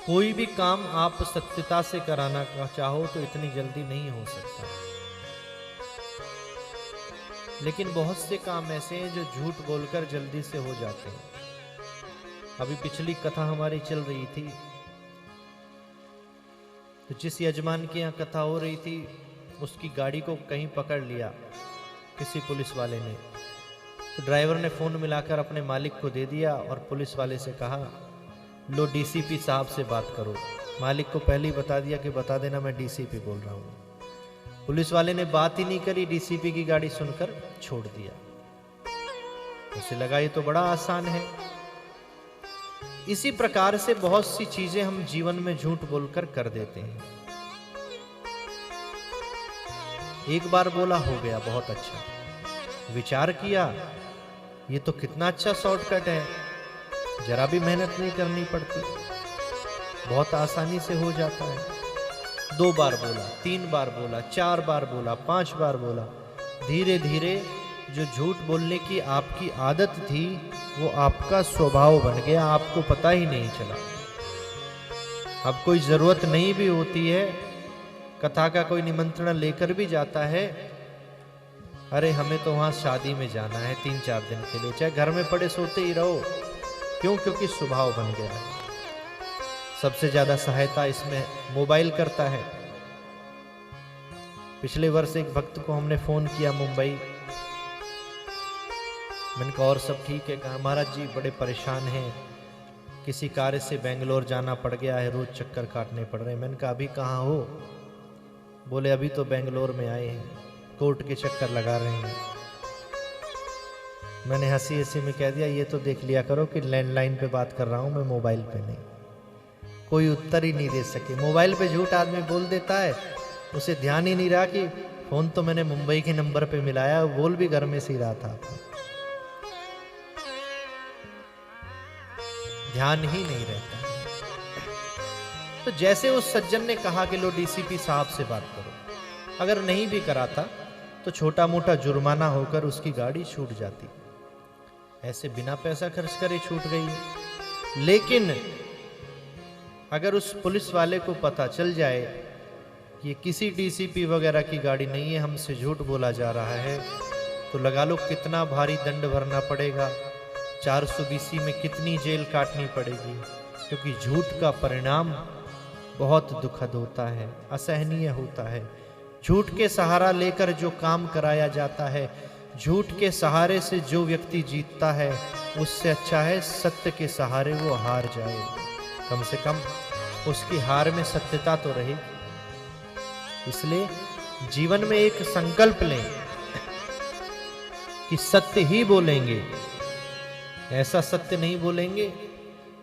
कोई भी काम आप सत्यता से कराना चाहो तो इतनी जल्दी नहीं हो सकता, लेकिन बहुत से काम ऐसे हैं जो झूठ बोलकर जल्दी से हो जाते हैं। अभी पिछली कथा हमारी चल रही थी, तो जिस यजमान के यहाँ कथा हो रही थी उसकी गाड़ी को कहीं पकड़ लिया किसी पुलिस वाले ने। तो ड्राइवर ने फ़ोन मिलाकर अपने मालिक को दे दिया और पुलिस वाले से कहा, लो डीसीपी साहब से बात करो। मालिक को पहले ही बता दिया कि बता देना मैं डीसीपी बोल रहा हूँ। पुलिस वाले ने बात ही नहीं करी, डीसीपी की गाड़ी सुनकर छोड़ दिया। उसे लगा ये तो बड़ा आसान है। इसी प्रकार से बहुत सी चीजें हम जीवन में झूठ बोलकर कर देते हैं। एक बार बोला हो गया, बहुत अच्छा। विचार किया, ये तो कितना अच्छा शॉर्टकट है, जरा भी मेहनत नहीं करनी पड़ती, बहुत आसानी से हो जाता है। 2 बार बोला, 3 बार बोला, 4 बार बोला, 5 बार बोला। धीरे धीरे जो झूठ बोलने की आपकी आदत थी वो आपका स्वभाव बन गया, आपको पता ही नहीं चला। अब कोई जरूरत नहीं भी होती है, कथा का कोई निमंत्रण लेकर भी जाता है, अरे हमें तो वहां शादी में जाना है 3-4 दिन के लिए, चाहे घर में पड़े सोते ही रहो। क्यों? क्योंकि स्वभाव बन गया है। सबसे ज्यादा सहायता इसमें मोबाइल करता है। पिछले वर्ष एक भक्त को हमने फोन किया मुंबई, मैंने कहा और सब ठीक है? कहा महाराज जी बड़े परेशान हैं, किसी कार्य से बेंगलोर जाना पड़ गया है, रोज चक्कर काटने पड़ रहे हैं। मैंने कहा अभी कहाँ हो? बोले अभी तो बेंगलोर में आए हैं, कोर्ट के चक्कर लगा रहे हैं। मैंने हंसी हंसी में कह दिया ये तो देख लिया करो कि लैंडलाइन पे बात कर रहा हूं मैं, मोबाइल पे नहीं। कोई उत्तर ही नहीं दे सके। मोबाइल पे झूठ आदमी बोल देता है, उसे ध्यान ही नहीं रहा कि फोन तो मैंने मुंबई के नंबर पे मिलाया, बोल भी घर में से ही रहा था, ध्यान ही नहीं रहता। तो जैसे उस सज्जन ने कहा कि लो डीसीपी साहब से बात करो, अगर नहीं भी कराता तो छोटा मोटा जुर्माना होकर उसकी गाड़ी छूट जाती। ऐसे बिना पैसा खर्च करे छूट गई। लेकिन अगर उस पुलिस वाले को पता चल जाए कि ये किसी डीसीपी वगैरह की गाड़ी नहीं है, हमसे झूठ बोला जा रहा है, तो लगा लो कितना भारी दंड भरना पड़ेगा, 420 में कितनी जेल काटनी पड़ेगी। क्योंकि झूठ का परिणाम बहुत दुखद होता है, असहनीय होता है। झूठ के सहारा लेकर जो काम कराया जाता है, झूठ के सहारे से जो व्यक्ति जीतता है, उससे अच्छा है सत्य के सहारे वो हार जाए। कम से कम उसकी हार में सत्यता तो रहेगी। इसलिए जीवन में एक संकल्प लें कि सत्य ही बोलेंगे। ऐसा सत्य नहीं बोलेंगे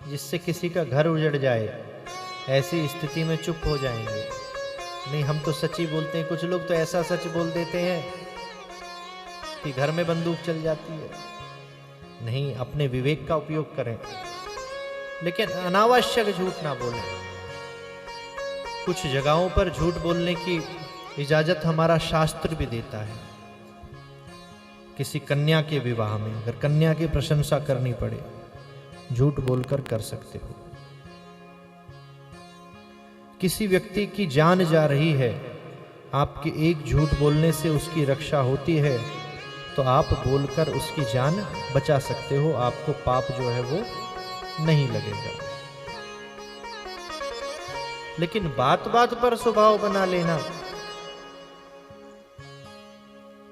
जिससे किसी का घर उजड़ जाए, ऐसी स्थिति में चुप हो जाएंगे। नहीं, हम तो सच ही बोलते हैं। कुछ लोग तो ऐसा सच बोल देते हैं कि घर में बंदूक चल जाती है। नहीं, अपने विवेक का उपयोग करें, लेकिन अनावश्यक झूठ ना बोलें। कुछ जगहों पर झूठ बोलने की इजाजत हमारा शास्त्र भी देता है। किसी कन्या के विवाह में अगर कन्या की प्रशंसा करनी पड़े, झूठ बोलकर कर सकते हो। किसी व्यक्ति की जान जा रही है, आपके एक झूठ बोलने से उसकी रक्षा होती है, तो आप बोलकर उसकी जान बचा सकते हो। आपको पाप जो है वो नहीं लगेगा। लेकिन बात बात पर स्वभाव बना लेना,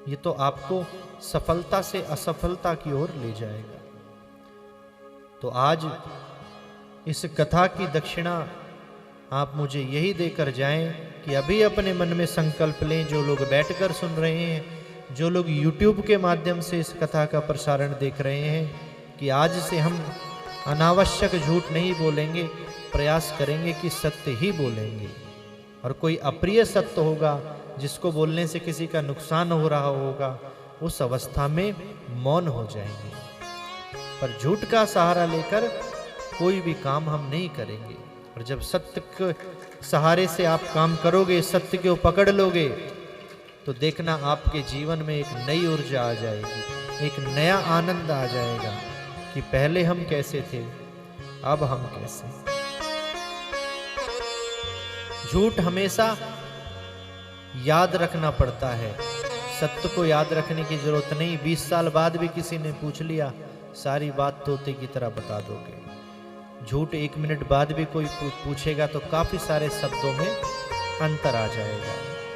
ये तो आपको सफलता से असफलता की ओर ले जाएगा। तो आज इस कथा की दक्षिणा आप मुझे यही देकर जाएं कि अभी अपने मन में संकल्प लें। जो लोग बैठकर सुन रहे हैं, जो लोग YouTube के माध्यम से इस कथा का प्रसारण देख रहे हैं, कि आज से हम अनावश्यक झूठ नहीं बोलेंगे, प्रयास करेंगे कि सत्य ही बोलेंगे। और कोई अप्रिय सत्य होगा जिसको बोलने से किसी का नुकसान हो रहा होगा, उस अवस्था में मौन हो जाएंगे। पर झूठ का सहारा लेकर कोई भी काम हम नहीं करेंगे। और जब सत्य के सहारे से आप काम करोगे, सत्य को पकड़ लोगे, तो देखना आपके जीवन में एक नई ऊर्जा आ जाएगी, एक नया आनंद आ जाएगा कि पहले हम कैसे थे, अब हम कैसे। झूठ हमेशा याद रखना पड़ता है, सत्य को याद रखने की जरूरत नहीं। 20 साल बाद भी किसी ने पूछ लिया, सारी बात तोते की तरह बता दोगे। झूठ 1 मिनट बाद भी कोई पूछेगा तो काफी सारे शब्दों में अंतर आ जाएगा।